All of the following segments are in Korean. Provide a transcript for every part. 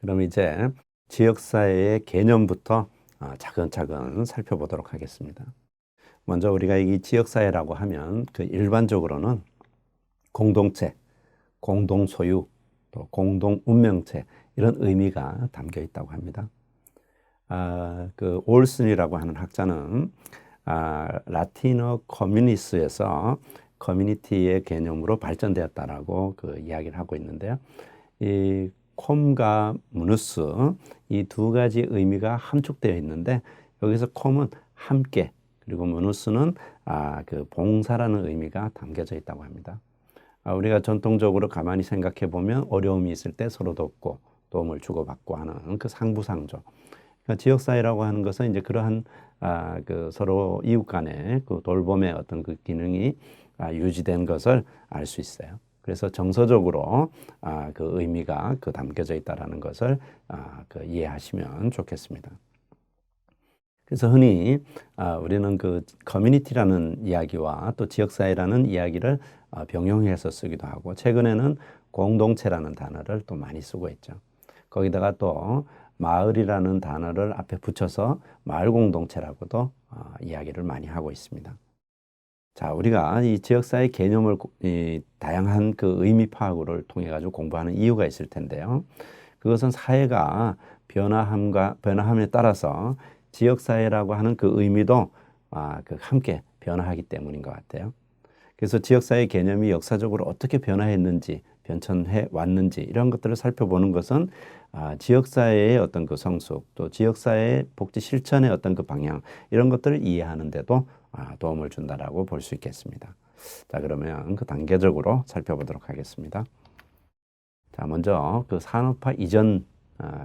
그럼 이제 지역사회의 개념부터 차근차근 살펴보도록 하겠습니다. 먼저 우리가 이 지역사회라고 하면 그 일반적으로는 공동체, 공동소유, 또 공동운명체 이런 의미가 담겨 있다고 합니다. 그 올슨이라고 하는 학자는 라틴어 커뮤니스에서 커뮤니티의 개념으로 발전되었다라고 그 이야기를 하고 있는데요. 이 콤과 무누스 이 두 가지 의미가 함축되어 있는데 여기서 콤은 함께 그리고 무누스는 그 봉사라는 의미가 담겨져 있다고 합니다. 우리가 전통적으로 가만히 생각해 보면 어려움이 있을 때 서로 돕고 도움을 주고받고 하는 그 상부상조. 그러니까 지역사회라고 하는 것은 이제 그러한 그 서로 이웃 간의 그 돌봄의 어떤 그 기능이 유지된 것을 알 수 있어요. 그래서 정서적으로 그 의미가 그 담겨져 있다라는 것을 그 이해하시면 좋겠습니다. 그래서 흔히 우리는 그 커뮤니티라는 이야기와 또 지역사회라는 이야기를 병용해서 쓰기도 하고 최근에는 공동체라는 단어를 또 많이 쓰고 있죠. 거기다가 또 마을이라는 단어를 앞에 붙여서 마을 공동체라고도 이야기를 많이 하고 있습니다. 자, 우리가 이 지역사회 개념을 다양한 그 의미 파악을 통해 가지고 공부하는 이유가 있을 텐데요. 그것은 사회가 변화함에 따라서 지역사회라고 하는 그 의미도 그 함께 변화하기 때문인 것 같아요. 그래서 지역사회 개념이 역사적으로 어떻게 변화했는지, 변천해 왔는지 이런 것들을 살펴보는 것은 지역사회의 어떤 그 성숙, 또 지역사회의 복지 실천의 어떤 그 방향 이런 것들을 이해하는 데도 도움을 준다라고 볼 수 있겠습니다. 자, 그러면 그 단계적으로 살펴보도록 하겠습니다. 자, 먼저 그 산업화 이전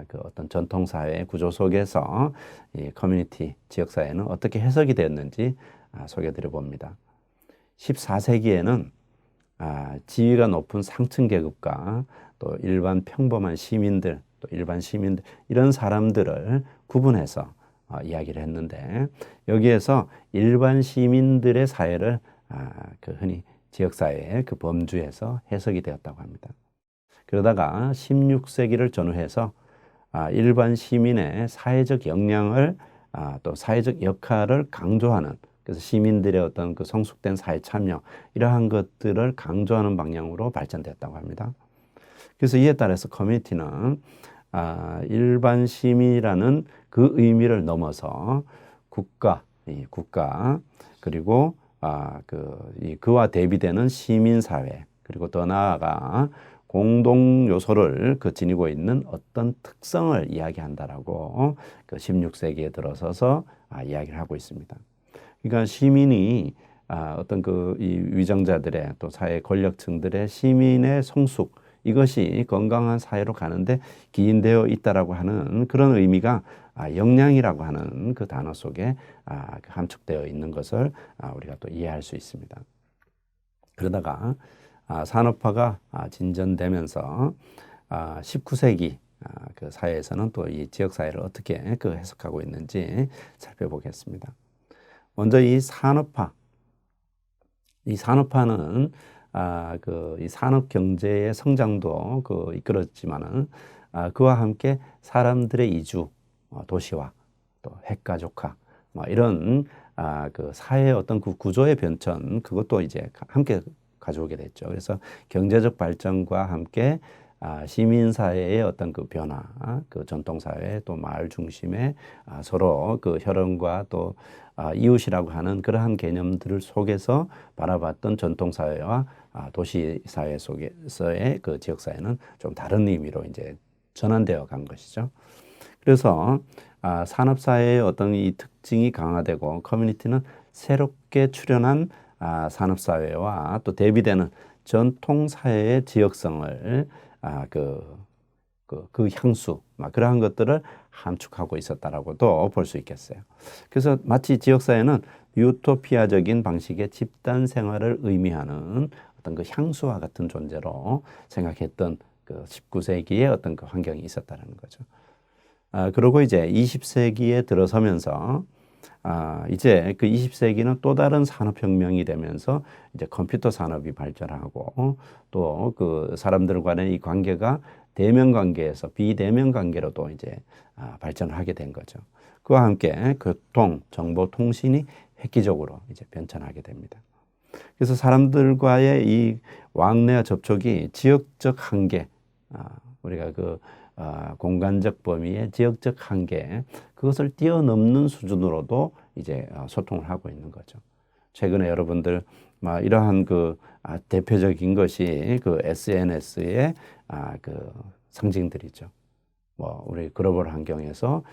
그 어떤 전통사회 구조 속에서 이 커뮤니티 지역사회는 어떻게 해석이 되었는지 소개드려 봅니다. 14세기에는 지위가 높은 상층 계급과 또 일반 평범한 시민들, 또 일반 시민들 이런 사람들을 구분해서 이야기를 했는데 여기에서 일반 시민들의 사회를 그 흔히 지역사회의 그 범주에서 해석이 되었다고 합니다. 그러다가 16세기를 전후해서 일반 시민의 사회적 역량을 또 사회적 역할을 강조하는 그래서 시민들의 어떤 그 성숙된 사회 참여 이러한 것들을 강조하는 방향으로 발전되었다고 합니다. 그래서 이에 따라서 커뮤니티는 일반 시민이라는 그 의미를 넘어서 국가 그리고 그와 대비되는 시민사회 그리고 더 나아가 공동 요소를 지니고 있는 어떤 특성을 이야기한다라고 그 16세기에 들어서서 이야기를 하고 있습니다. 그러니까 시민이 어떤 이 위정자들의 또 사회 권력층들의 시민의 성숙 이것이 건강한 사회로 가는데 기인되어 있다라고 하는 그런 의미가 역량이라고 하는 그 단어 속에 함축되어 있는 것을 우리가 또 이해할 수 있습니다. 그러다가 산업화가 진전되면서 19세기 그 사회에서는 또 이 지역 사회를 어떻게 그 해석하고 있는지 살펴보겠습니다. 먼저 이 산업화는 이 산업 경제의 성장도 이끌었지만은 그와 함께 사람들의 이주, 도시화, 또 핵가족화, 이런 그 사회의 어떤 그 구조의 변천 그것도 이제 함께 가져오게 됐죠. 그래서 경제적 발전과 함께 시민사회의 어떤 그 변화, 그 전통사회 또 마을 중심의 서로 그 혈연과 또 이웃이라고 하는 그러한 개념들 속에서 바라봤던 전통사회와 도시사회 속에서의 그 지역사회는 좀 다른 의미로 이제 전환되어 간 것이죠. 그래서 산업사회의 어떤 이 특징이 강화되고 커뮤니티는 새롭게 출현한 산업사회와 또 대비되는 전통사회의 지역성을 그 향수, 그러한 것들을 함축하고 있었다라고도 볼 수 있겠어요. 그래서 마치 지역사회는 유토피아적인 방식의 집단 생활을 의미하는 어떤 그 향수와 같은 존재로 생각했던 그 19세기의 어떤 그 환경이 있었다는 거죠. 그리고 이제 20세기에 들어서면서 이제 그 20세기는 또 다른 산업혁명이 되면서 이제 컴퓨터 산업이 발전하고 또 그 사람들 간의 이 관계가 대면 관계에서 비대면 관계로도 이제 발전을 하게 된 거죠. 그와 함께 교통, 정보, 통신이 획기적으로 이제 변천하게 됩니다. 그래서 사람들과의 이 왕래와 접촉이 지역적 한계, 우리가 그 공간적 범위의 지역적 한계, 그것을 뛰어넘는 수준으로도 이제 소통을 하고 있는 거죠. 최근에 여러분들 이러한 그 대표적인 것이 그 SNS의 그 상징들이죠. 뭐 우리 글로벌 환경에서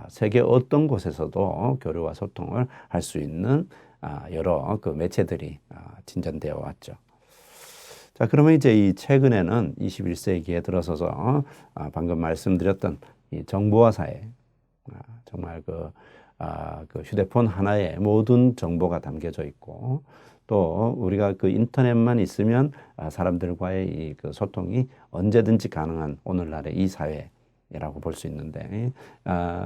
세계 어떤 곳에서도 교류와 소통을 할 수 있는 여러 그 매체들이 진전되어 왔죠. 자, 그러면 이제 이 최근에는 21세기에 들어서서 방금 말씀드렸던 이 정보화 사회, 정말 그 휴대폰 하나에 모든 정보가 담겨져 있고, 또 우리가 그 인터넷만 있으면 사람들과의 이 그 소통이 언제든지 가능한 오늘날의 이 사회라고 볼 수 있는데,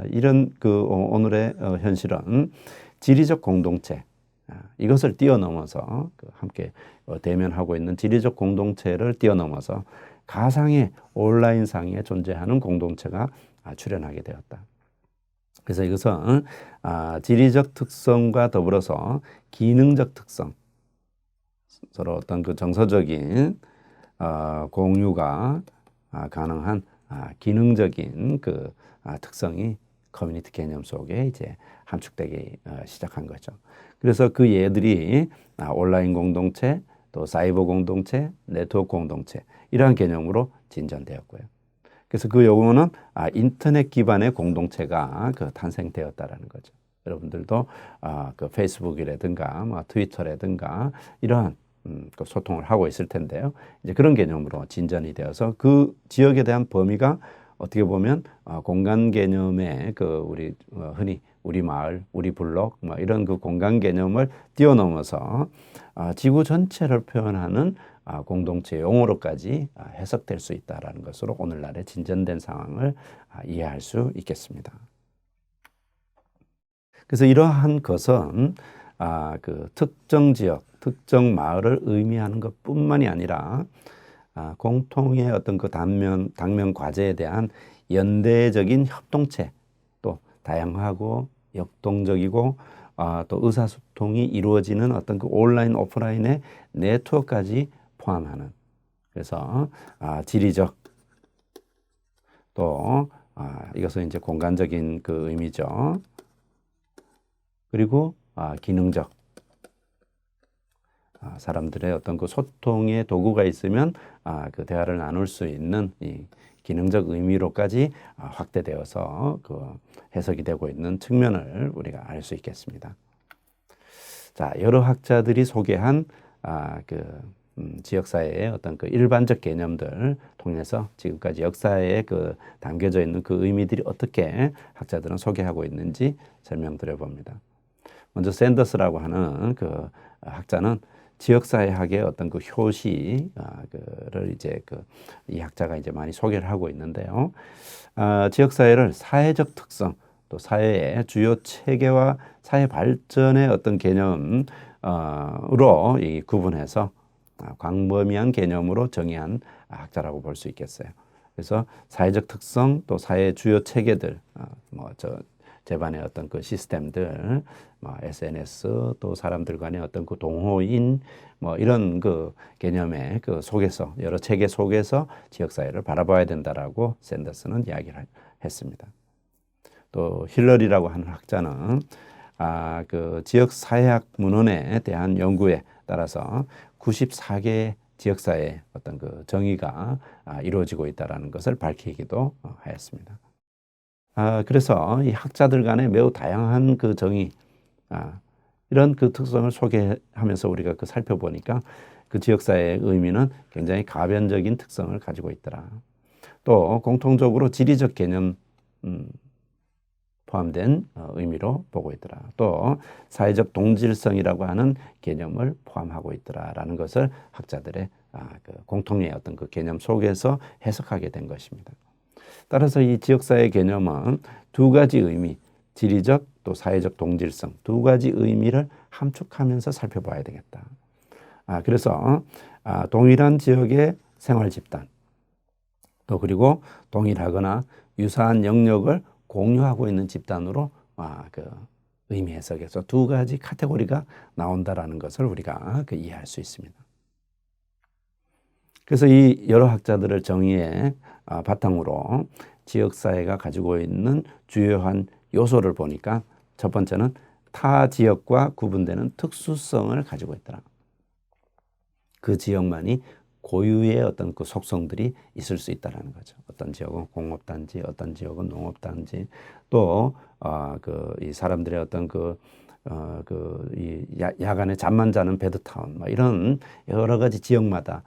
이런 그 오늘의 현실은 지리적 공동체, 이것을 뛰어넘어서 함께 대면하고 있는 지리적 공동체를 뛰어넘어서 가상의 온라인상에 존재하는 공동체가 출현하게 되었다. 그래서 이것은 지리적 특성과 더불어서 기능적 특성, 서로 어떤 그 정서적인 공유가 가능한 기능적인 그 특성이 커뮤니티 개념 속에 이제 함축되기 시작한 거죠. 그래서 그 예들이 온라인 공동체, 또 사이버 공동체, 네트워크 공동체, 이러한 개념으로 진전되었고요. 그래서 그 용어는 인터넷 기반의 공동체가 탄생되었다라는 거죠. 여러분들도 그 페이스북이라든가 트위터라든가 이러한 그 소통을 하고 있을 텐데요. 이제 그런 개념으로 진전이 되어서 그 지역에 대한 범위가 어떻게 보면 공간 개념의 그 우리 흔히 우리 마을, 우리 블록 이런 그 공간 개념을 뛰어넘어서 지구 전체를 표현하는 공동체 용어로까지 해석될 수 있다라는 것으로 오늘날의 진전된 상황을 이해할 수 있겠습니다. 그래서 이러한 것은 그 특정 지역, 특정 마을을 의미하는 것뿐만이 아니라 공통의 어떤 그 당면 과제에 대한 연대적인 협동체, 또 다양하고 역동적이고 또 의사소통이 이루어지는 어떤 그 온라인 오프라인의 네트워크까지 포함하는, 그래서 지리적, 또 이것은 이제 공간적인 그 의미죠. 그리고 기능적, 사람들의 어떤 그 소통의 도구가 있으면 그 대화를 나눌 수 있는 이 기능적 의미로까지 확대되어서 그 해석이 되고 있는 측면을 우리가 알 수 있겠습니다. 자, 여러 학자들이 소개한 지역사회의 어떤 그 일반적 개념들 통해서 지금까지 역사에 그 담겨져 있는 그 의미들이 어떻게 학자들은 소개하고 있는지 설명드려 봅니다. 먼저 샌더스라고 하는 그 학자는 지역사회학의 어떤 그 효시를 이제 이 학자가 이제 많이 소개를 하고 있는데요. 지역사회를 사회적 특성, 또 사회의 주요 체계와 사회 발전의 어떤 개념으로 이 구분해서 광범위한 개념으로 정의한 학자라고 볼 수 있겠어요. 그래서 사회적 특성, 또 사회 주요 체계들, 집안의 어떤 그 시스템들, SNS, 또 사람들 간의 어떤 그 동호인, 이런 그 개념의 그 속에서, 여러 체계 속에서 지역사회를 바라봐야 된다라고 샌더스는 이야기를 했습니다. 또 힐러리라고 하는 학자는 그 지역사회학 문헌에 대한 연구에 따라서 94개의 지역사회의 어떤 그 정의가 이루어지고 있다는 것을 밝히기도 하였습니다. 그래서 이 학자들 간의 매우 다양한 그 정의, 이런 그 특성을 소개하면서 우리가 그 살펴보니까 그 지역사회의 의미는 굉장히 가변적인 특성을 가지고 있더라. 또 공통적으로 지리적 개념 포함된 의미로 보고 있더라. 또 사회적 동질성이라고 하는 개념을 포함하고 있더라라는 것을 학자들의 그 공통의 어떤 그 개념 속에서 해석하게 된 것입니다. 따라서 이 지역사회 개념은 두 가지 의미, 지리적 또 사회적 동질성, 두 가지 의미를 함축하면서 살펴봐야 되겠다. 그래서 동일한 지역의 생활 집단, 또 그리고 동일하거나 유사한 영역을 공유하고 있는 집단으로 의미 해석에서 두 가지 카테고리가 나온다라는 것을 우리가 이해할 수 있습니다. 그래서 이 여러 학자들의 정의의 바탕으로 지역사회가 가지고 있는 주요한 요소를 보니까 첫 번째는 타 지역과 구분되는 특수성을 가지고 있더라. 그 지역만이 고유의 어떤 그 속성들이 있을 수 있다라는 거죠. 어떤 지역은 공업단지, 어떤 지역은 농업단지, 또 이 사람들의 어떤 이 야간에 잠만 자는 베드타운, 뭐 이런 여러 가지 지역마다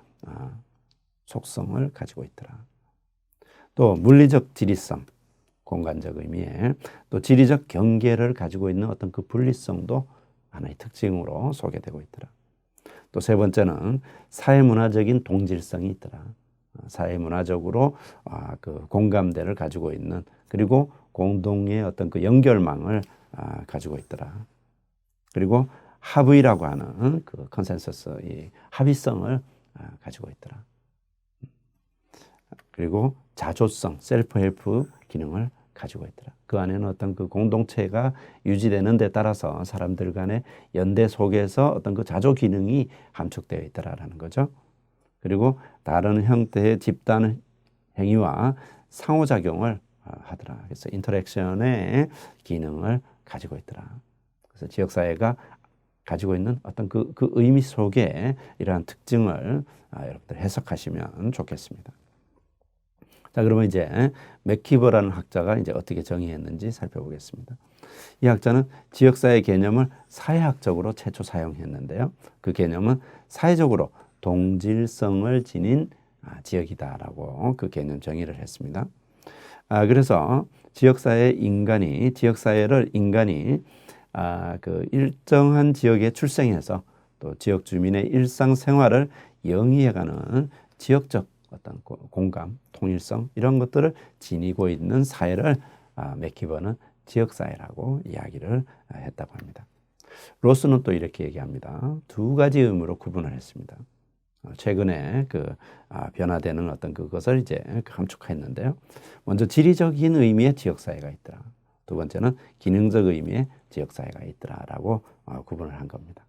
속성을 가지고 있더라. 또 물리적 지리성, 공간적 의미에 또 지리적 경계를 가지고 있는 어떤 그 분리성도 하나의 특징으로 소개되고 있더라. 또 세 번째는 사회문화적인 동질성이 있더라. 사회문화적으로 그 공감대를 가지고 있는, 그리고 공동의 어떤 그 연결망을 가지고 있더라. 그리고 합의라고 하는 그 컨센서스, 이 합의성을 가지고 있더라. 그리고 자조성, 셀프 헬프 기능을 가지고 있더라. 그 안에는 어떤 그 공동체가 유지되는 데 따라서 사람들 간의 연대 속에서 어떤 그 자조 기능이 함축되어 있더라라는 거죠. 그리고 다른 형태의 집단 행위와 상호작용을 하더라. 그래서 인터랙션의 기능을 가지고 있더라. 그래서 지역사회가 가지고 있는 어떤 그 의미 속에 이러한 특징을 여러분들 해석하시면 좋겠습니다. 자, 그러면 이제 맥키버라는 학자가 이제 어떻게 정의했는지 살펴보겠습니다. 이 학자는 지역사회 개념을 사회학적으로 최초 사용했는데요. 그 개념은 사회적으로 동질성을 지닌 지역이다라고 그 개념 정의를 했습니다. 그래서 지역사회를 인간이 그 일정한 지역에 출생해서 또 지역 주민의 일상생활을 영위해가는 지역적 어떤 공감, 통일성 이런 것들을 지니고 있는 사회를 맥키버는 지역사회라고 이야기를 했다고 합니다. 로스는 또 이렇게 얘기합니다. 두 가지 의미로 구분을 했습니다. 최근에 변화되는 어떤 그것을 이제 함축했는데요. 먼저 지리적인 의미의 지역사회가 있더라. 두 번째는 기능적 의미의 지역사회가 있더라라고 구분을 한 겁니다.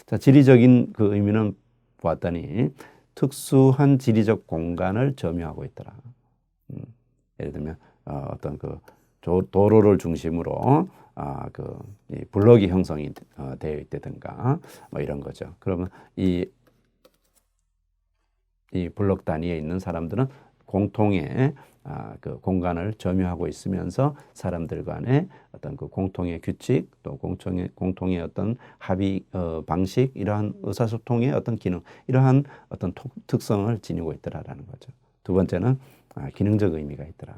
자, 지리적인 그 의미는 보았더니 특수한 지리적 공간을 점유하고 있더라. 예를 들면 어떤 그 도로를 중심으로 이 블록이 형성이 되어 있다든가 뭐 이런 거죠. 그러면 이 블록 단위에 있는 사람들은 공통의 그 공간을 점유하고 있으면서 사람들 간의 어떤 그 공통의 규칙, 또 공통의 어떤 합의 방식, 이러한 의사소통의 어떤 기능, 이러한 어떤 특성을 지니고 있더라라는 거죠. 두 번째는 기능적 의미가 있더라.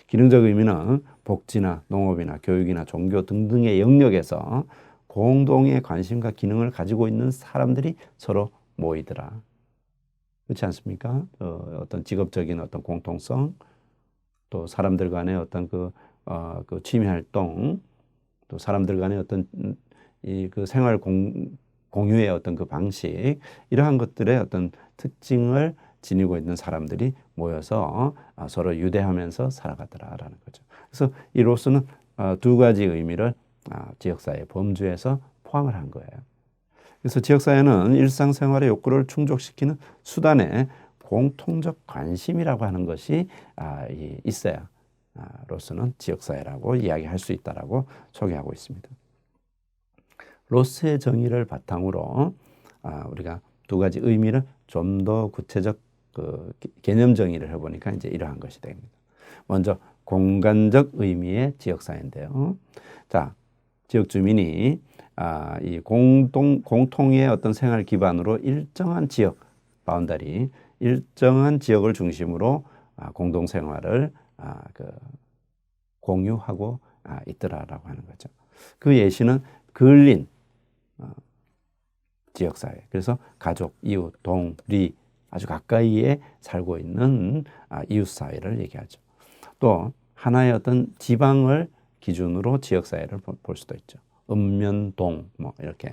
기능적 의미는 복지나 농업이나 교육이나 종교 등등의 영역에서 공동의 관심과 기능을 가지고 있는 사람들이 서로 모이더라. 그렇지 않습니까? 어떤 직업적인 어떤 공통성, 또 사람들 간의 어떤 그 취미 활동, 또 사람들 간의 어떤 그 생활 공유의 어떤 그 방식, 이러한 것들의 어떤 특징을 지니고 있는 사람들이 모여서 서로 유대하면서 살아가더라라는 거죠. 그래서 이 로스는 두 가지 의미를 지역사회 범주에서 포함을 한 거예요. 그래서 지역사회는 일상생활의 욕구를 충족시키는 수단의 공통적 관심이라고 하는 것이 있어야 로스는 지역사회라고 이야기할 수 있다라고 소개하고 있습니다. 로스의 정의를 바탕으로 우리가 두 가지 의미를 좀 더 구체적 개념 정의를 해보니까 이제 이러한 것이 됩니다. 먼저 공간적 의미의 지역사회인데요. 자, 지역 주민이 이 공통의 어떤 생활 기반으로 일정한 지역, 바운더리, 일정한 지역을 중심으로 공동생활을 공유하고 있더라라고 하는 거죠. 그 예시는 근린 지역사회, 그래서 가족, 이웃, 동, 리, 아주 가까이에 살고 있는 이웃사회를 얘기하죠. 또 하나의 어떤 지방을 기준으로 지역사회를 볼 수도 있죠. 읍면동 뭐 이렇게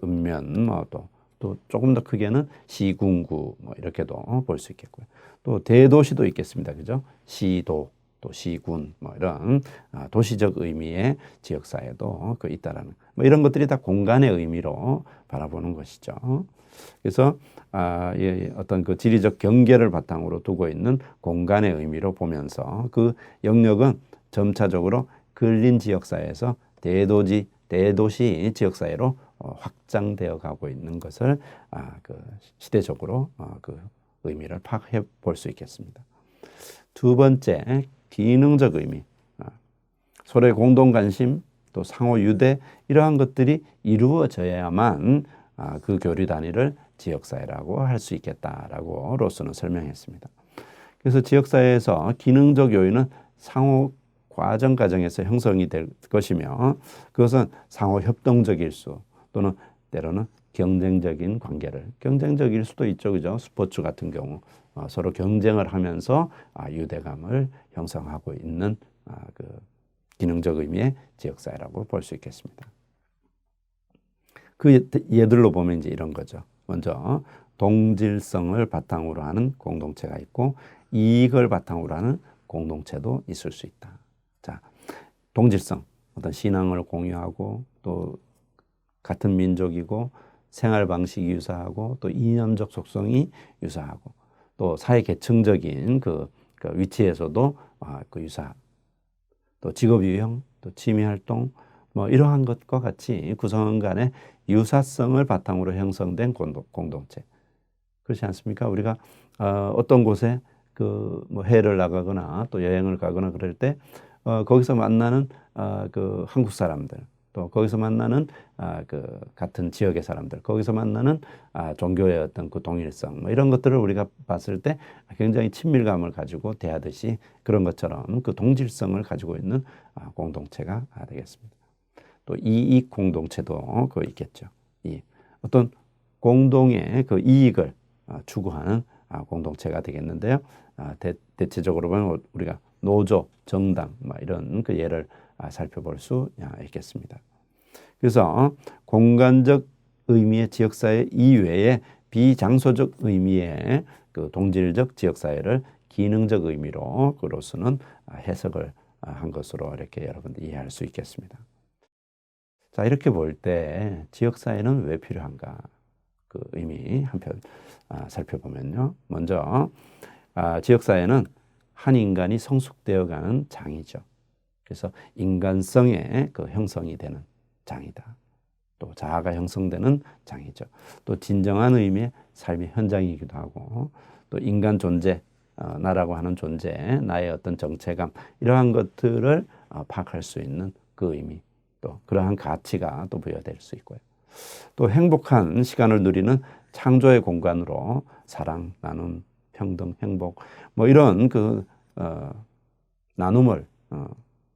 읍면 뭐 또 또 조금 더 크게는 시군구 뭐 이렇게도 볼 수 있겠고요. 또 대도시도 있겠습니다. 그죠? 시도 또 시군 뭐 이런 도시적 의미의 지역사회도 있다라는 뭐 이런 것들이 다 공간의 의미로 바라보는 것이죠. 그래서 어떤 그 지리적 경계를 바탕으로 두고 있는 공간의 의미로 보면서 그 영역은 점차적으로 근린 지역사회에서 대도시 지역사회로 확장되어 가고 있는 것을 그 시대적으로 그 의미를 파악해 볼 수 있겠습니다. 두 번째, 기능적 의미. 서로의 공동 관심, 또 상호 유대 이러한 것들이 이루어져야만 그 교류 단위를 지역사회라고 할 수 있겠다라고 로스는 설명했습니다. 그래서 지역사회에서 기능적 요인은 상호 과정에서 형성이 될 것이며 그것은 상호 협동적일 수 또는 때로는 경쟁적인 관계를 경쟁적일 수도 있죠. 그죠? 스포츠 같은 경우 서로 경쟁을 하면서 유대감을 형성하고 있는 그 기능적 의미의 지역사회라고 볼 수 있겠습니다. 그 예들로 보면 이제 이런 거죠. 먼저 동질성을 바탕으로 하는 공동체가 있고 이익을 바탕으로 하는 공동체도 있을 수 있다. 자, 동질성, 어떤 신앙을 공유하고 또 같은 민족이고 생활 방식이 유사하고 또 이념적 속성이 유사하고 또 사회 계층적인 그 위치에서도 유사. 또 직업 유형, 또 취미 활동 뭐 이러한 것과 같이 구성원 간의 유사성을 바탕으로 형성된 공동체. 그렇지 않습니까? 우리가 어떤 곳에 뭐 해외를 나가거나 또 여행을 가거나 그럴 때 거기서 만나는 그 한국 사람들, 또 거기서 만나는 그 같은 지역의 사람들, 거기서 만나는 종교의 어떤 그 동일성, 뭐 이런 것들을 우리가 봤을 때 굉장히 친밀감을 가지고 대하듯이 그런 것처럼 그 동질성을 가지고 있는 공동체가 되겠습니다. 또 이익 공동체도 있겠죠. 어떤 공동의 그 이익을 추구하는 공동체가 되겠는데요. 대체적으로 보면 우리가 노조, 정당 뭐 이런 그 예를 살펴볼 수 있겠습니다. 그래서 공간적 의미의 지역사회 이외에 비장소적 의미의 그 동질적 지역사회를 기능적 의미로 그로서는 해석을 한 것으로 이렇게 여러분들 이해할 수 있겠습니다. 자, 이렇게 볼 때 지역사회는 왜 필요한가? 그 의미 한편 살펴보면요. 먼저 지역사회는 한 인간이 성숙되어가는 장이죠. 그래서 인간성의 그 형성이 되는 장이다. 또 자아가 형성되는 장이죠. 또 진정한 의미의 삶의 현장이기도 하고 또 인간 존재, 나라고 하는 존재, 나의 어떤 정체감 이러한 것들을 파악할 수 있는 그 의미 또 그러한 가치가 또 부여될 수 있고요. 또 행복한 시간을 누리는 창조의 공간으로 사랑, 나눔, 평등, 행복 뭐 이런 그 나눔을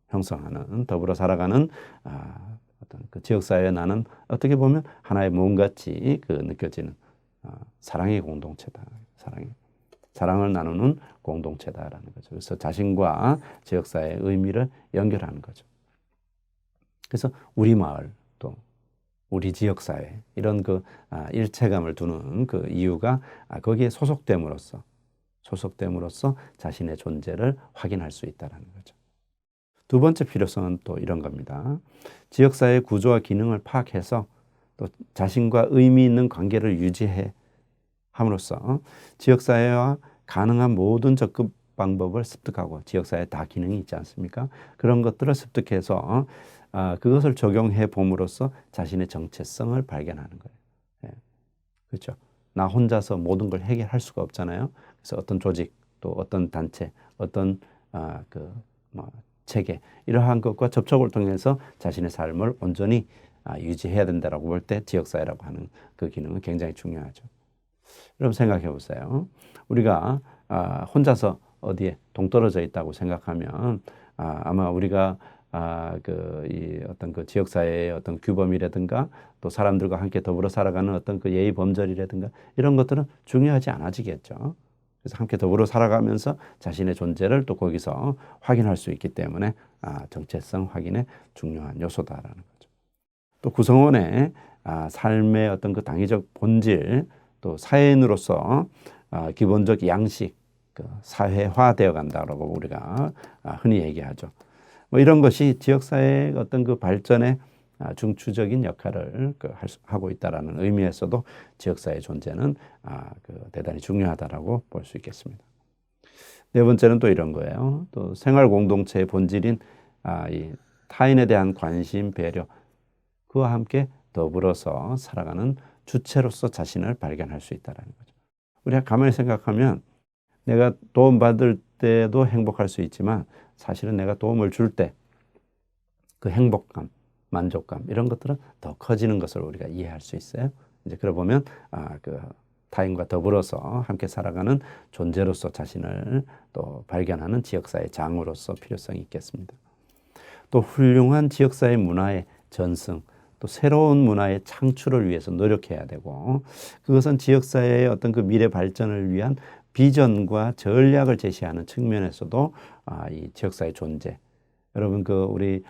형성하는 더불어 살아가는 어떤 그 지역사회에 나는 어떻게 보면 하나의 몸같이 그 느껴지는 사랑의 공동체다. 사랑을 나누는 공동체다라는 거죠. 그래서 자신과 지역사회의 의미를 연결하는 거죠. 그래서 우리 마을 또 우리 지역사회 이런 그 일체감을 두는 그 이유가 거기에 소속됨으로써 자신의 존재를 확인할 수 있다는 거죠. 두 번째 필요성은 또 이런 겁니다. 지역사회의 구조와 기능을 파악해서 또 자신과 의미 있는 관계를 유지해 함으로써 지역사회와 가능한 모든 접근 방법을 습득하고 지역사회에 다 기능이 있지 않습니까? 그런 것들을 습득해서 그것을 적용해 봄으로써 자신의 정체성을 발견하는 거예요. 예. 그렇죠. 나 혼자서 모든 걸 해결할 수가 없잖아요. 그래서 어떤 조직, 또 어떤 단체, 어떤 체계 이러한 것과 접촉을 통해서 자신의 삶을 온전히 유지해야 된다라고 볼 때 지역사회라고 하는 그 기능은 굉장히 중요하죠. 여러분 생각해 보세요. 우리가 혼자서 어디에 동떨어져 있다고 생각하면 아마 우리가 어떤 그 지역사회의 어떤 규범이라든가 또 사람들과 함께 더불어 살아가는 어떤 그 예의 범절이라든가 이런 것들은 중요하지 않아지겠죠. 그래서 함께 더불어 살아가면서 자신의 존재를 또 거기서 확인할 수 있기 때문에 정체성 확인의 중요한 요소다라는 거죠. 또 구성원의 삶의 어떤 그 당위적 본질, 또 사회인으로서 기본적 양식, 그 사회화되어 간다고 우리가 흔히 얘기하죠. 뭐 이런 것이 지역사회의 어떤 그 발전에 중추적인 역할을 하고 있다라는 의미에서도 지역사회 존재는 대단히 중요하다라고 볼 수 있겠습니다. 네 번째는 또 이런 거예요. 또 생활 공동체의 본질인 이 타인에 대한 관심, 배려, 그와 함께 더불어서 살아가는 주체로서 자신을 발견할 수 있다는 거죠. 우리가 가만히 생각하면 내가 도움받을 때도 행복할 수 있지만 사실은 내가 도움을 줄 때 그 행복감, 만족감 이런 것들은 더 커지는 것을 우리가 이해할 수 있어요. 이제 그러 보면 그 타인과 더불어서 함께 살아가는 존재로서 자신을 또 발견하는 지역사회 장으로서 필요성이 있겠습니다. 또 훌륭한 지역사회 문화의 전승, 또 새로운 문화의 창출을 위해서 노력해야 되고, 그것은 지역사회의 어떤 그 미래 발전을 위한 비전과 전략을 제시하는 측면에서도 이 지역사회 존재, 여러분 우리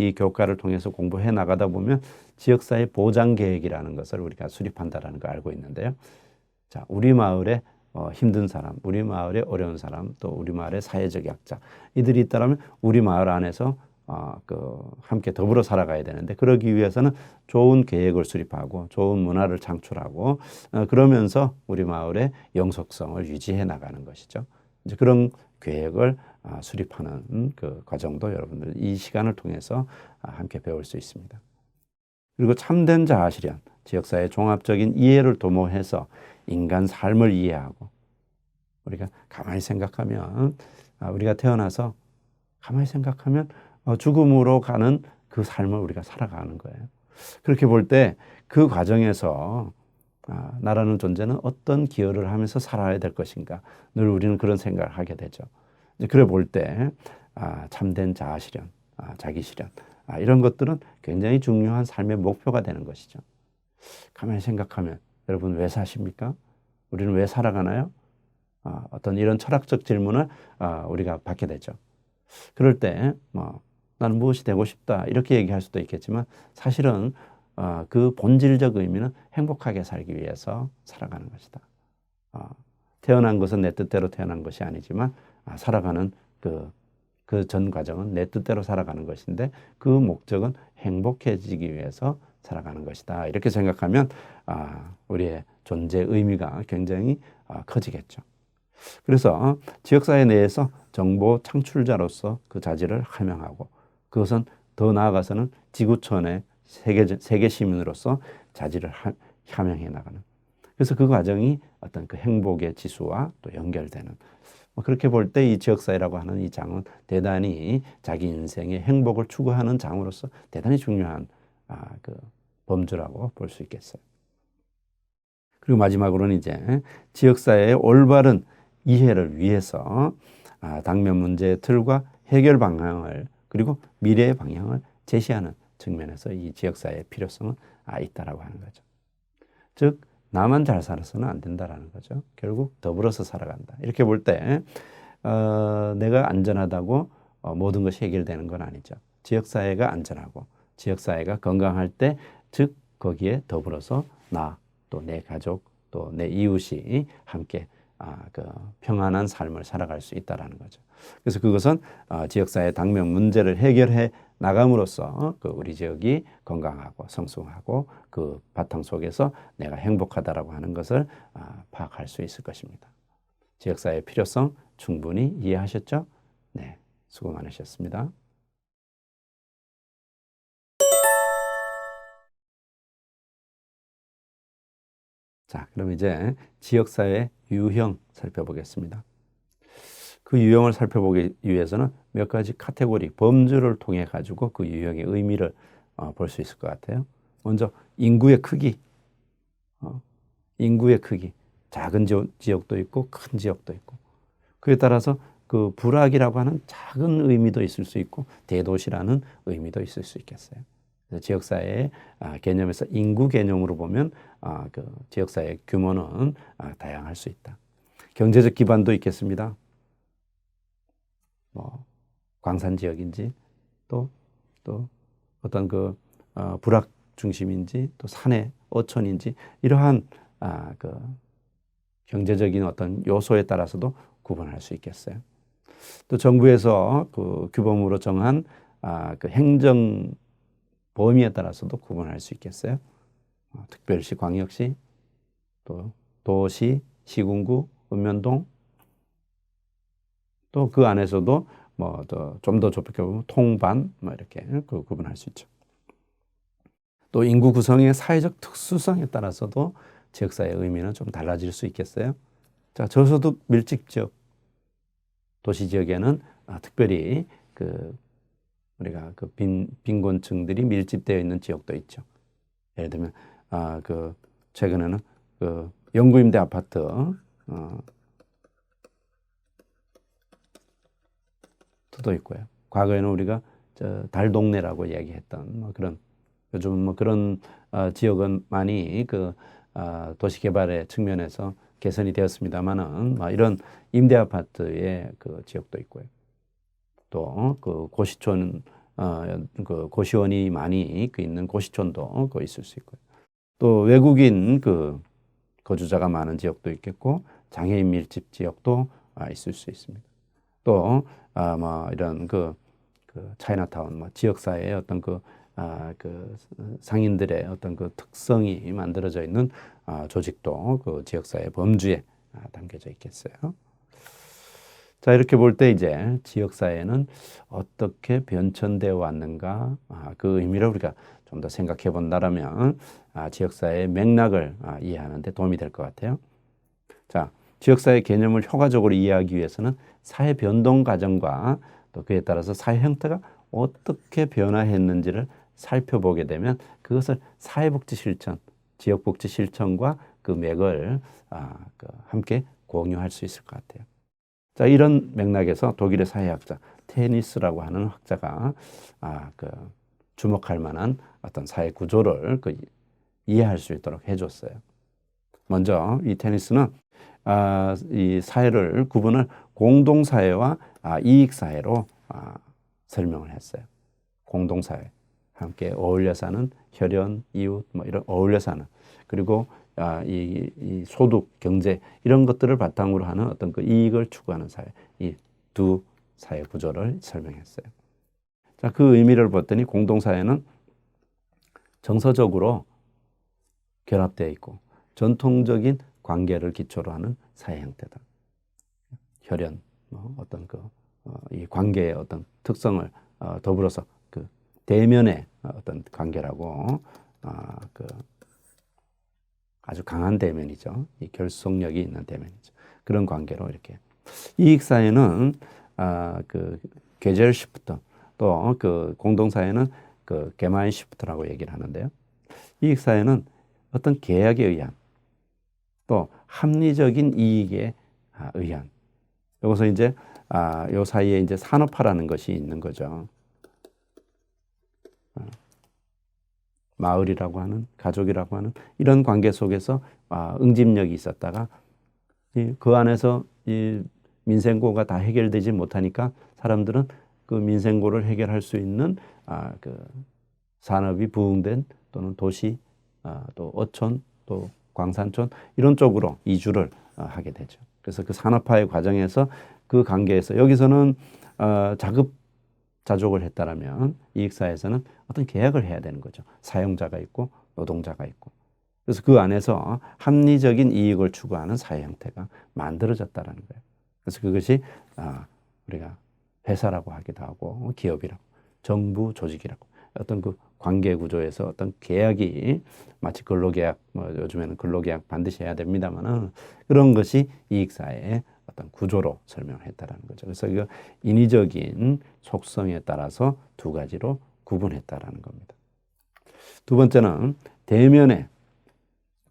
이 교과를 통해서 공부해 나가다 보면 지역사회 보장 계획이라는 것을 우리가 수립한다라는 걸 알고 있는데요. 자, 우리 마을에 힘든 사람, 우리 마을에 어려운 사람, 또 우리 마을에 사회적 약자, 이들이 있다면 우리 마을 안에서 함께 더불어 살아가야 되는데, 그러기 위해서는 좋은 계획을 수립하고 좋은 문화를 창출하고 그러면서 우리 마을의 영속성을 유지해 나가는 것이죠. 이제 그런 계획을 수립하는 그 과정도 여러분들 이 시간을 통해서 함께 배울 수 있습니다. 그리고 참된 자아실현, 지역사회의 종합적인 이해를 도모해서 인간 삶을 이해하고, 우리가 가만히 생각하면 우리가 태어나서 가만히 생각하면 죽음으로 가는 그 삶을 우리가 살아가는 거예요. 그렇게 볼 때 그 과정에서 나라는 존재는 어떤 기여를 하면서 살아야 될 것인가, 늘 우리는 그런 생각을 하게 되죠. 그래 볼 때 참된 자아실현, 자기실현, 이런 것들은 굉장히 중요한 삶의 목표가 되는 것이죠. 가만히 생각하면 여러분 왜 사십니까? 우리는 왜 살아가나요? 어떤 이런 철학적 질문을 우리가 받게 되죠. 그럴 때 나는 무엇이 되고 싶다 이렇게 얘기할 수도 있겠지만, 사실은 그 본질적 의미는 행복하게 살기 위해서 살아가는 것이다. 태어난 것은 내 뜻대로 태어난 것이 아니지만 살아가는 그 전 과정은 내 뜻대로 살아가는 것인데, 그 목적은 행복해지기 위해서 살아가는 것이다. 이렇게 생각하면 우리의 존재 의미가 굉장히 커지겠죠. 그래서 지역사회 내에서 정보 창출자로서 그 자질을 함양하고, 그것은 더 나아가서는 지구촌의 세계 시민으로서 자질을 함양해 나가는, 그래서 그 과정이 어떤 그 행복의 지수와 또 연결되는, 그렇게 볼 때 이 지역사회라고 하는 이 장은 대단히 자기 인생의 행복을 추구하는 장으로서 대단히 중요한 그 범주라고 볼 수 있겠어요. 그리고 마지막으로는 이제 지역사회의 올바른 이해를 위해서 당면 문제의 틀과 해결 방향을, 그리고 미래의 방향을 제시하는 측면에서 이 지역사회의 필요성은 있다라고 하는 거죠. 즉 나만 잘 살아서는 안 된다라는 거죠. 결국 더불어서 살아간다. 이렇게 볼 때 내가 안전하다고 모든 것이 해결되는 건 아니죠. 지역사회가 안전하고 지역사회가 건강할 때, 즉 거기에 더불어서 나, 또 내 가족, 또 내 이웃이 함께 그 평안한 삶을 살아갈 수 있다라는 거죠. 그래서 그것은 지역사회 당면 문제를 해결해 나감으로써 그 우리 지역이 건강하고 성숙하고 그 바탕 속에서 내가 행복하다라고 하는 것을 파악할 수 있을 것입니다. 지역사회의 필요성 충분히 이해하셨죠? 네, 수고 많으셨습니다. 자, 그럼 이제 지역사회 유형 살펴보겠습니다. 그 유형을 살펴보기 위해서는 몇 가지 카테고리, 범주를 통해 가지고 그 유형의 의미를 볼 수 있을 것 같아요. 먼저 인구의 크기, 인구의 크기, 작은 지역도 있고 큰 지역도 있고, 그에 따라서 그 불악이라고 하는 작은 의미도 있을 수 있고 대도시라는 의미도 있을 수 있겠어요. 지역사회의 개념에서 인구 개념으로 보면 그 지역사회의 규모는 다양할 수 있다. 경제적 기반도 있겠습니다. 광산 지역인지 또 어떤 그 중심인지 또 산의 어촌인지 이러한 그 경제적인 어떤 요소에 따라서도 구분할 수 있겠어요. 또 정부에서 그 규범으로 정한 그 행정 범위에 따라서도 구분할 수 있겠어요. 특별시, 광역시, 또 도시, 시군구, 읍면동, 또 그 안에서도 뭐 좀 더 좁게 보면 통반 뭐 이렇게 구분할 수 있죠. 또 인구 구성의 사회적 특수성에 따라서도 지역사회의 의미는 좀 달라질 수 있겠어요. 자, 저소득 밀집 지역, 도시 지역에는 특별히 우리가 빈곤층들이 밀집되어 있는 지역도 있죠. 예를 들면 최근에는 영구임대 아파트 도 있고요. 과거에는 우리가 달동네라고 얘기했던 뭐 그런 요즘 뭐 그런 지역은 많이 도시개발의 측면에서 개선이 되었습니다만은 이런 임대 아파트의 지역도 있고요. 또 고시촌 고시원이 많이 있는 고시촌도 있을 수 있고요. 또 외국인 거주자가 많은 지역도 있겠고 장애인 밀집 지역도 있을 수 있습니다. 또 뭐 이런 차이나타운 지역사회의 어떤 상인들의 어떤 특성이 만들어져 있는 조직도 지역사회 범주에 담겨져 있겠어요. 자, 이렇게 볼 때 이제 지역사회는 어떻게 변천되어 왔는가 그 의미를 우리가 좀 더 생각해 본다라면 지역사회의 맥락을 이해하는 데 도움이 될 것 같아요. 자, 지역사회 개념을 효과적으로 이해하기 위해서는 사회 변동 과정과 또 그에 따라서 사회 형태가 어떻게 변화했는지를 살펴보게 되면 그것을 사회복지 실천, 지역복지 실천과 그 맥을 함께 공유할 수 있을 것 같아요. 자, 이런 맥락에서 독일의 사회학자 테니스라고 하는 학자가 주목할 만한 어떤 사회 구조를 이해할 수 있도록 해줬어요. 먼저 이 테니스는 이 사회를 구분을 공동사회와 이익사회로 설명을 했어요. 공동사회, 함께 어울려 사는 혈연, 이웃 뭐 이런 어울려 사는 그리고 이 소득, 경제 이런 것들을 바탕으로 하는 어떤 이익을 추구하는 사회, 이 두 사회 구조를 설명했어요. 자, 그 의미를 봤더니 공동사회는 정서적으로 결합되어 있고 전통적인 관계를 기초로 하는 사회 형태다. 혈연, 어떤 이 관계의 어떤 특성을 더불어서 대면의 어떤 관계라고 아주 강한 대면이죠. 이 결속력이 있는 대면이죠. 그런 관계로 이렇게 이익사회는 게젤시프트 또 공동사회는 게마인시프트라고 얘기를 하는데요. 이익사회는 어떤 계약에 의한 또 합리적인 이익에 의한 여기서 이제 요 사이에 이제 산업화라는 것이 있는 거죠. 마을이라고 하는 가족이라고 하는 이런 관계 속에서 응집력이 있었다가 그 안에서 이 민생고가 다 해결되지 못하니까 사람들은 그 민생고를 해결할 수 있는 산업이 부흥된 또는 도시 또 어촌 또 광산촌 이런 쪽으로 이주를 하게 되죠. 그래서 그 산업화의 과정에서 그 관계에서 여기서는 자급자족을 했다라면 이익사회에서는 어떤 계약을 해야 되는 거죠. 사용자가 있고 노동자가 있고. 그래서 그 안에서 합리적인 이익을 추구하는 사회 형태가 만들어졌다라는 거예요. 그래서 그것이 우리가 회사라고 하기도 하고 기업이라고 정부 조직이라고 어떤 관계 구조에서 어떤 계약이 마치 근로계약 요즘에는 근로계약 반드시 해야 됩니다만은 그런 것이 이익사회의 어떤 구조로 설명을 했다라는 거죠. 그래서 이거 인위적인 속성에 따라서 두 가지로 구분했다라는 겁니다. 두 번째는 대면의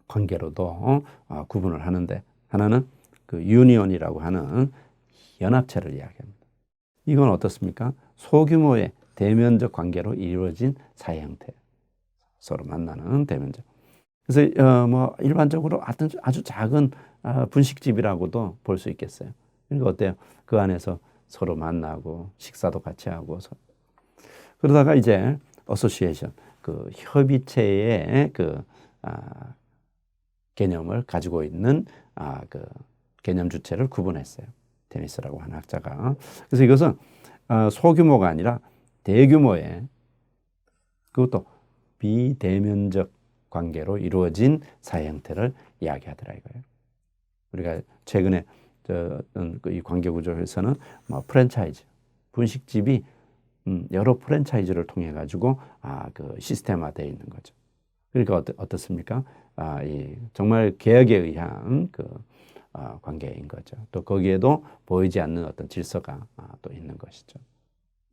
관계로도 구분을 하는데 하나는 유니온이라고 하는 연합체를 이야기합니다. 이건 어떻습니까? 소규모의 대면적 관계로 이루어진 사회 형태. 서로 만나는 대면적. 그래서 뭐 일반적으로 아주 작은 분식집이라고도 볼 수 있겠어요. 그러니까 어때요? 그 안에서 서로 만나고 식사도 같이 하고 그러다가 이제 어소시에이션 그 협의체의 개념을 가지고 있는 그 개념 주체를 구분했어요. 데니스라고 하는 학자가. 그래서 이것은 소규모가 아니라 대규모의, 그것도 비대면적 관계로 이루어진 사회 형태를 이야기하더라 이거예요. 우리가 최근에 이 관계 구조에서는 뭐 프랜차이즈, 분식집이 여러 프랜차이즈를 통해 가지고 그 시스템화되어 있는 거죠. 그러니까 어떻습니까? 정말 계약에 의한 관계인 거죠. 또 거기에도 보이지 않는 어떤 질서가 또 있는 것이죠.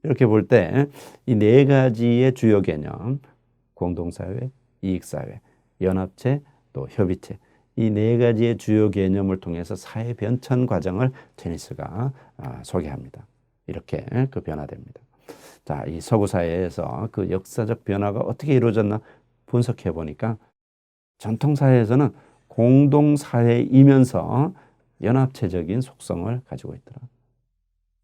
이렇게 볼 때 이 네 가지의 주요 개념, 공동사회, 이익사회, 연합체, 또 협의체, 이 네 가지의 주요 개념을 통해서 사회 변천 과정을 테니스가 소개합니다. 이렇게 변화됩니다. 자, 이 서구 사회에서 그 역사적 변화가 어떻게 이루어졌나 분석해 보니까 전통 사회에서는 공동사회이면서 연합체적인 속성을 가지고 있더라.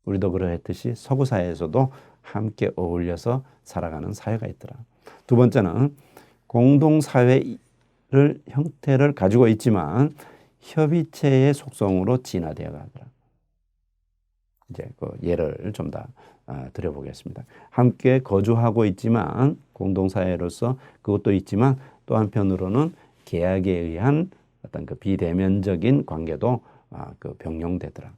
우리도 그러했듯이 서구 사회에서도 함께 어울려서 살아가는 사회가 있더라. 두 번째는 공동사회를 형태를 가지고 있지만 협의체의 속성으로 진화되어 가더라. 이제 그 예를 좀 더 드려보겠습니다. 함께 거주하고 있지만 공동사회로서 그것도 있지만 또 한편으로는 계약에 의한 어떤 그 비대면적인 관계도 병용되더라.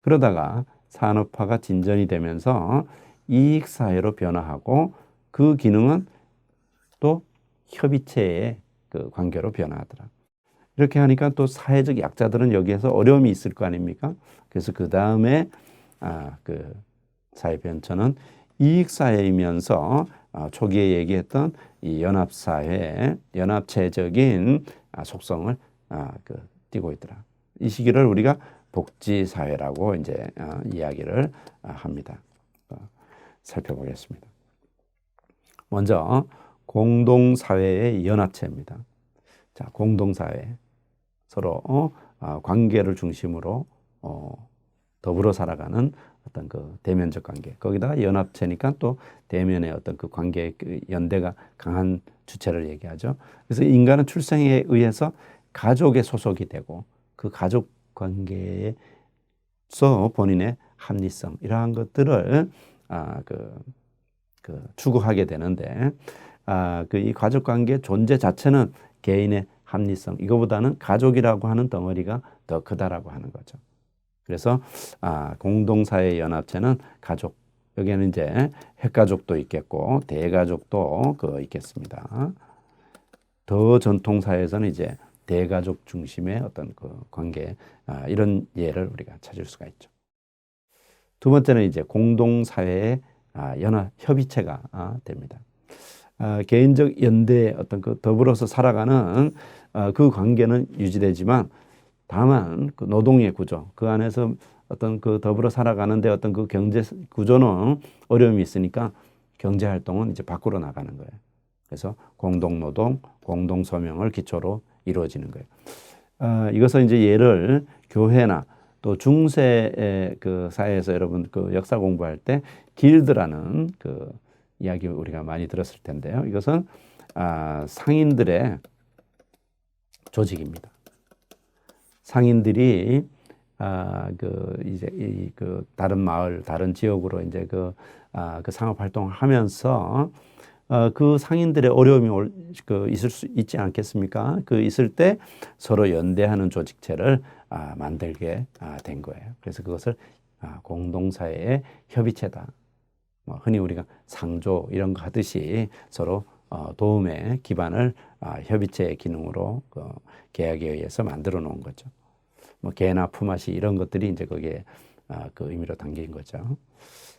그러다가 산업화가 진전이 되면서 이익사회로 변화하고 그 기능은 또 협의체의 그 관계로 변화하더라. 이렇게 하니까 또 사회적 약자들은 여기에서 어려움이 있을 거 아닙니까? 그래서 그 다음에 그 사회 변천은 이익사회이면서 초기에 얘기했던 이 연합사회, 연합체적인 속성을 띠고 있더라. 이 시기를 우리가 복지사회라고 이제 이야기를 합니다. 살펴보겠습니다. 먼저 공동사회의 연합체입니다. 자, 공동사회. 서로 관계를 중심으로 더불어 살아가는 어떤 그 대면적 관계. 거기다가 연합체니까 또 대면의 어떤 그 관계, 그 연대가 강한 주체를 얘기하죠. 그래서 인간은 출생에 의해서 가족에 소속이 되고 그 가족 관계에서 본인의 합리성 이러한 것들을 추구하게 되는데 이 가족 관계 존재 자체는 개인의 합리성 이거보다는 가족이라고 하는 덩어리가 더 크다라고 하는 거죠. 그래서 공동사회 연합체는 가족, 여기에는 이제 핵가족도 있겠고 대가족도 있겠습니다. 더 전통사회에서는 이제 대가족 중심의 어떤 그 관계, 이런 예를 우리가 찾을 수가 있죠. 두 번째는 이제 공동사회의 연합 협의체가 됩니다. 개인적 연대 어떤 그 더불어서 살아가는 그 관계는 유지되지만 다만 그 노동의 구조 그 안에서 어떤 그 더불어 살아가는데 어떤 그 경제 구조는 어려움이 있으니까 경제 활동은 이제 밖으로 나가는 거예요. 그래서 공동노동, 공동소명을 기초로 이루어지는 거예요. 이것은 이제 예를 교회나 또 중세 그 사회에서 여러분 그 역사 공부할 때 길드라는 그 이야기 우리가 많이 들었을 텐데요. 이것은 상인들의 조직입니다. 상인들이 이제 다른 마을, 다른 지역으로 이제 그 상업 활동을 하면서 그 상인들의 어려움이 있을 수 있지 않겠습니까? 있을 때 서로 연대하는 조직체를 만들게 된 거예요. 그래서 그것을 공동사회의 협의체다. 흔히 우리가 상조 이런 거 하듯이 서로 도움의 기반을 협의체의 기능으로 계약에 의해서 만들어 놓은 거죠. 개나 품앗이 이런 것들이 이제 거기에 그 의미로 담긴 거죠.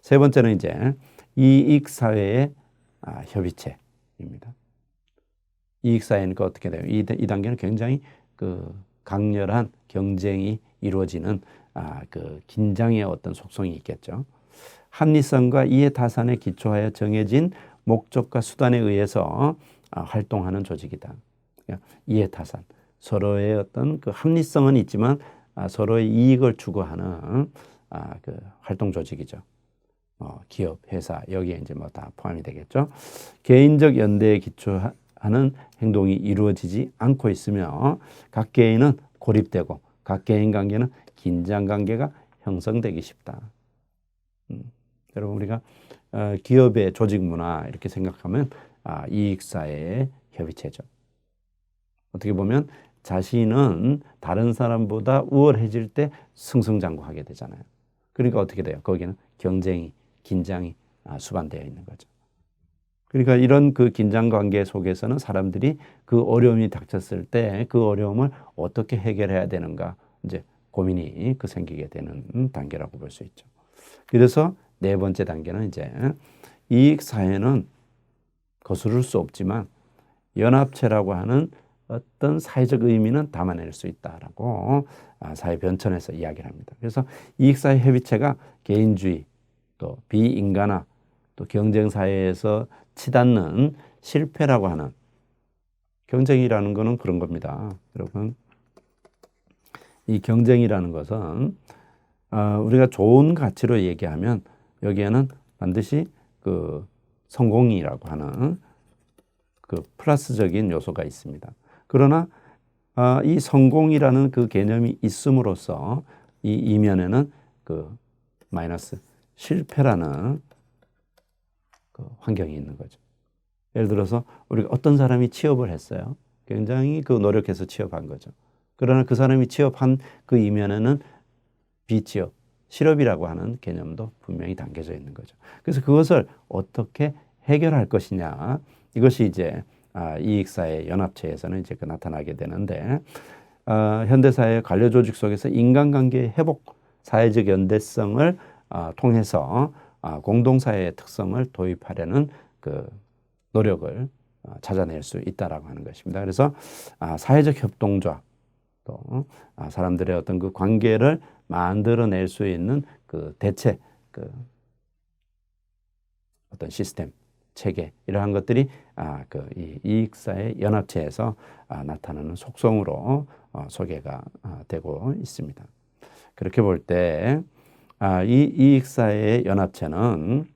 세 번째는 이제 이익사회의 협의체입니다. 이익사회니까 어떻게 돼요? 이 단계는 굉장히 강렬한 경쟁이 이루어지는 긴장의 어떤 속성이 있겠죠. 합리성과 이해타산에 기초하여 정해진 목적과 수단에 의해서 활동하는 조직이다. 그러니까 이해타산, 서로의 어떤 그 합리성은 있지만 서로의 이익을 추구하는 활동 조직이죠. 기업, 회사 여기에 이제 뭐 다 포함이 되겠죠. 개인적 연대에 기초하는 행동이 이루어지지 않고 있으며 각 개인은 고립되고 각 개인 관계는 긴장 관계가 형성되기 쉽다. 여러분 우리가 기업의 조직 문화 이렇게 생각하면 이익사회의 협의체죠. 어떻게 보면 자신은 다른 사람보다 우월해질 때 승승장구하게 되잖아요. 그러니까 어떻게 돼요? 거기는 경쟁이, 긴장이 수반되어 있는 거죠. 그러니까 이런 그 긴장 관계 속에서는 사람들이 그 어려움이 닥쳤을 때 그 어려움을 어떻게 해결해야 되는가 이제 고민이 생기게 되는 단계라고 볼 수 있죠. 그래서 네 번째 단계는 이제 이익 사회는 거스를 수 없지만 연합체라고 하는 어떤 사회적 의미는 담아낼 수 있다라고 사회 변천에서 이야기를 합니다. 그래서 이익사회 협의체가 개인주의, 또 비인간화, 또 경쟁사회에서 치닫는 실패라고 하는 경쟁이라는 것은 그런 겁니다. 여러분, 이 경쟁이라는 것은 우리가 좋은 가치로 얘기하면 여기에는 반드시 그 성공이라고 하는 그 플러스적인 요소가 있습니다. 그러나 이 성공이라는 그 개념이 있음으로써 이 이면에는 그 마이너스 실패라는 그 환경이 있는 거죠. 예를 들어서 우리가 어떤 사람이 취업을 했어요. 굉장히 그 노력해서 취업한 거죠. 그러나 그 사람이 취업한 그 이면에는 비취업, 실업이라고 하는 개념도 분명히 담겨져 있는 거죠. 그래서 그것을 어떻게 해결할 것이냐, 이것이 이제 이익사회 연합체에서는 이제 나타나게 되는데, 현대사회 관료 조직 속에서 인간관계의 회복, 사회적 연대성을 통해서 공동사회의 특성을 도입하려는 그 노력을 찾아낼 수 있다라고 하는 것입니다. 그래서 사회적 협동조합, 또 사람들의 어떤 그 관계를 만들어낼 수 있는 그 대체 그 어떤 시스템, 체계 이러한 것들이 그 이익사회 연합체에서 나타나는 속성으로 소개가 되고 있습니다. 그렇게 볼 때 이 이익사회 연합체는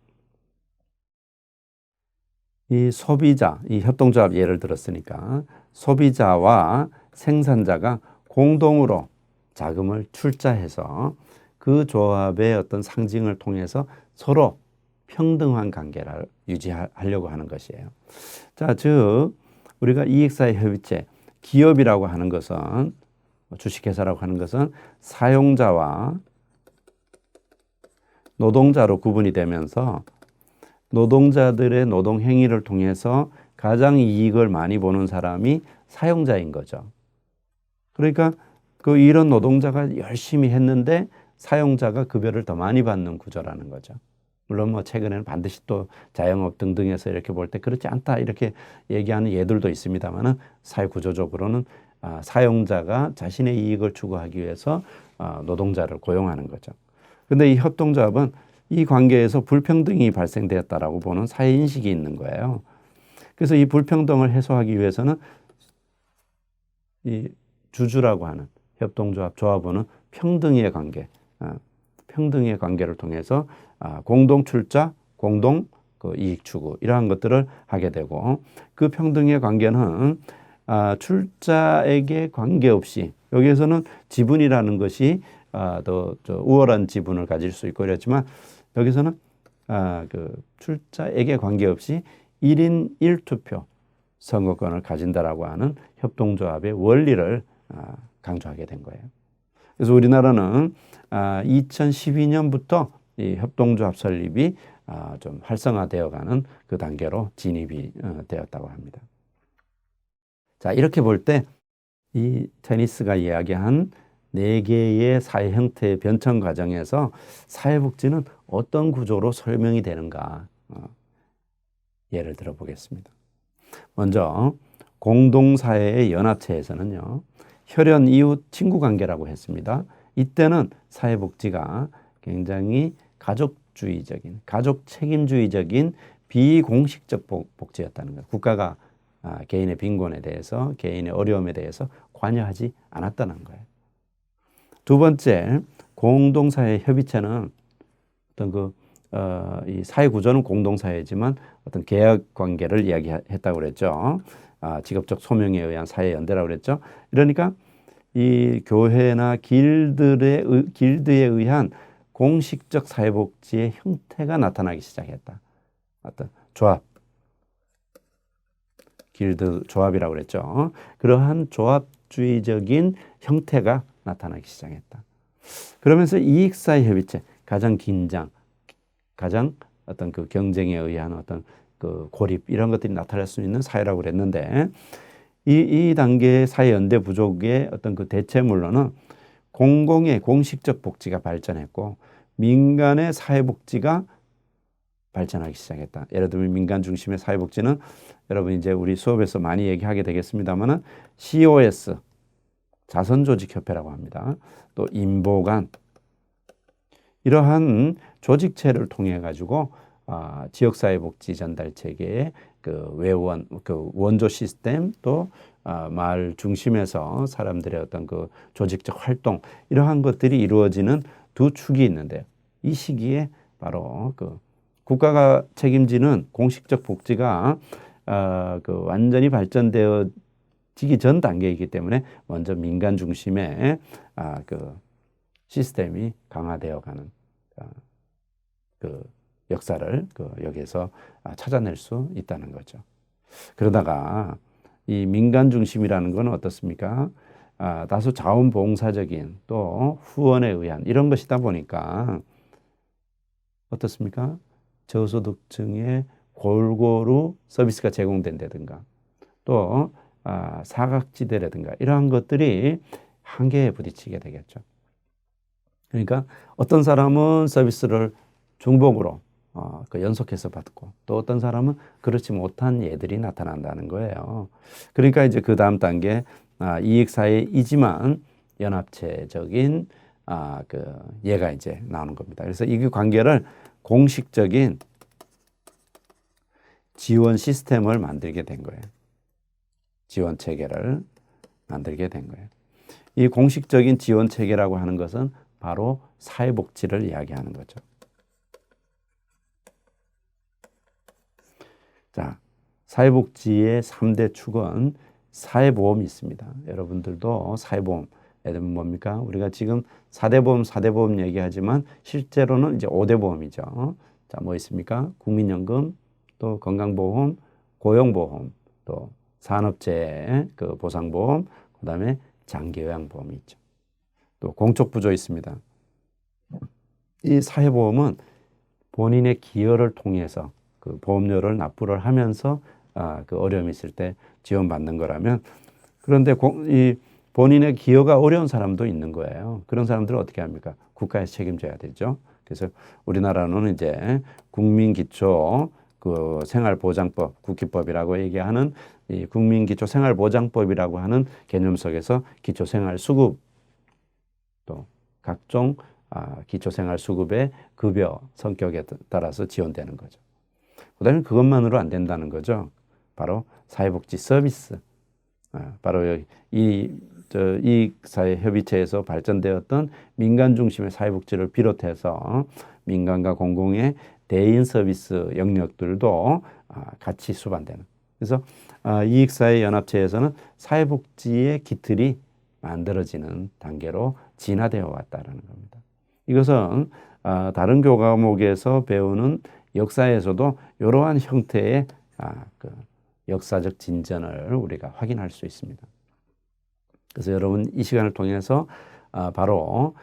이 소비자, 이 협동조합 예를 들었으니까 소비자와 생산자가 공동으로 자금을 출자해서 그 조합의 어떤 상징을 통해서 서로 평등한 관계를 유지하려고 하는 것이에요. 자, 즉 우리가 이익사회 협의체, 기업이라고 하는 것은, 주식회사라고 하는 것은 사용자와 노동자로 구분이 되면서 노동자들의 노동 행위를 통해서 가장 이익을 많이 보는 사람이 사용자인 거죠. 그러니까 이런 노동자가 열심히 했는데 사용자가 급여를 더 많이 받는 구조라는 거죠. 물론 뭐 최근에는 반드시 또 자영업 등등에서 이렇게 볼 때 그렇지 않다 이렇게 얘기하는 예들도 있습니다만은 사회 구조적으로는 사용자가 자신의 이익을 추구하기 위해서 노동자를 고용하는 거죠. 근데 이 협동조합은 이 관계에서 불평등이 발생되었다라고 보는 사회 인식이 있는 거예요. 그래서 이 불평등을 해소하기 위해서는 이 주주라고 하는 협동조합 조합원은 평등의 관계, 평등의 관계를 통해서 공동 출자, 공동 그 이익 추구 이러한 것들을 하게 되고, 그 평등의 관계는 출자에게 관계없이, 여기에서는 지분이라는 것이 더 우월한 지분을 가질 수 있고 그렇지만 여기서는 그 출자에게 관계없이 1인 1투표 선거권을 가진다라고 하는 협동조합의 원리를 강조하게 된 거예요. 그래서 우리나라는 2012년부터 이 협동조합 설립이 좀 활성화되어가는 그 단계로 진입이 되었다고 합니다. 자, 이렇게 볼 때 이 테니스가 이야기한 4개의 사회 형태의 변천 과정에서 사회복지는 어떤 구조로 설명이 되는가 예를 들어 보겠습니다. 먼저 공동사회의 연합체에서는요, 혈연 이웃 친구 관계라고 했습니다. 이때는 사회복지가 굉장히 가족주의적인, 가족 책임주의적인 비공식적 복지였다는 거예요. 국가가 개인의 빈곤에 대해서, 개인의 어려움에 대해서 관여하지 않았다는 거예요. 두 번째, 공동사회 협의체는 어떤 그 이 사회 구조는 공동사회지만 어떤 계약 관계를 이야기했다고 그랬죠. 직업적 소명에 의한 사회 연대라고 그랬죠. 그러니까 이 교회나 길드에 의한 공식적 사회복지의 형태가 나타나기 시작했다. 어떤 조합, 길드 조합이라고 그랬죠. 그러한 조합주의적인 형태가 나타나기 시작했다. 그러면서 이익사회 협의체, 가장 긴장, 가장 어떤 그 경쟁에 의한 어떤 그 고립 이런 것들이 나타날 수 있는 사회라고 그랬는데 이 단계의 사회 연대 부족의 어떤 그 대체물로는 공공의 공식적 복지가 발전했고 민간의 사회복지가 발전하기 시작했다. 예를 들면 민간 중심의 사회복지는 여러분 이제 우리 수업에서 많이 얘기하게 되겠습니다만은 COS 자선조직협회라고 합니다. 또 인보관 이러한 조직체를 통해 가지고 지역사회복지 전달 체계의 그 외원, 그 원조 시스템 또 마을 중심에서 사람들의 어떤 그 조직적 활동 이러한 것들이 이루어지는 두 축이 있는데요. 이 시기에 바로 그 국가가 책임지는 공식적 복지가 그 완전히 발전되어지기 전 단계이기 때문에 먼저 민간 중심의 그 시스템이 강화되어가는 그 역사를 여기에서 찾아낼 수 있다는 거죠. 그러다가 이 민간 중심이라는 건 어떻습니까? 다소 자원봉사적인 또 후원에 의한 이런 것이다 보니까 어떻습니까? 저소득층에 골고루 서비스가 제공된다든가 또 사각지대라든가 이러한 것들이 한계에 부딪히게 되겠죠. 그러니까 어떤 사람은 서비스를 중복으로 그 연속해서 받고 또 어떤 사람은 그렇지 못한 예들이 나타난다는 거예요. 그러니까 이제 그 다음 단계 이익사회이지만 연합체적인 그 예가 이제 나오는 겁니다. 그래서 이 관계를 공식적인 지원 시스템을 만들게 된 거예요. 지원 체계를 만들게 된 거예요. 이 공식적인 지원 체계라고 하는 것은 바로 사회복지를 이야기하는 거죠. 자, 사회복지의 3대 축은 사회보험이 있습니다. 여러분들도 사회보험, 예를 들면 뭡니까? 우리가 지금 4대 보험, 4대 보험 얘기하지만 실제로는 이제 5대 보험이죠. 자, 뭐 있습니까? 국민연금, 또 건강보험, 고용보험, 또 산업재해 그 보상보험, 그 다음에 장기요양보험이 있죠. 또 공적부조 있습니다. 이 사회보험은 본인의 기여를 통해서 그 보험료를 납부를 하면서 그 어려움이 있을 때 지원받는 거라면 그런데 이 본인의 기여가 어려운 사람도 있는 거예요. 그런 사람들은 어떻게 합니까? 국가에서 책임져야 되죠. 그래서 우리나라는 이제 국민기초 그 생활보장법, 국기법이라고 얘기하는 이 국민기초생활보장법이라고 하는 개념 속에서 기초생활수급 또 각종 기초생활수급의 급여 성격에 따라서 지원되는 거죠. 그다음에 그것만으로 안 된다는 거죠. 바로 사회복지 서비스, 바로 이 사회협의체에서 발전되었던 민간 중심의 사회복지를 비롯해서 민간과 공공의 대인 서비스 영역들도 같이 수반되는. 그래서 이익사회연합체에서는 사회복지의 기틀이 만들어지는 단계로 진화되어 왔다는 겁니다. 이것은 다른 교과목에서 배우는 역사에서도 이러한 형태의 그 역사적 진전을 우리가 확인할 수 있습니다. 그래서 여러분 이 시간을 통해서 바로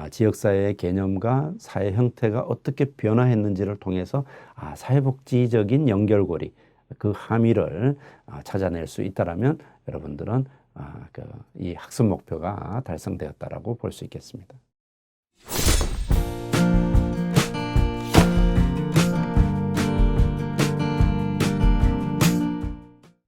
지역사회의 개념과 사회 형태가 어떻게 변화했는지를 통해서 사회복지적인 연결고리, 그 함의를 찾아낼 수 있다라면 여러분들은 이 학습 목표가 달성되었다라고 볼 수 있겠습니다.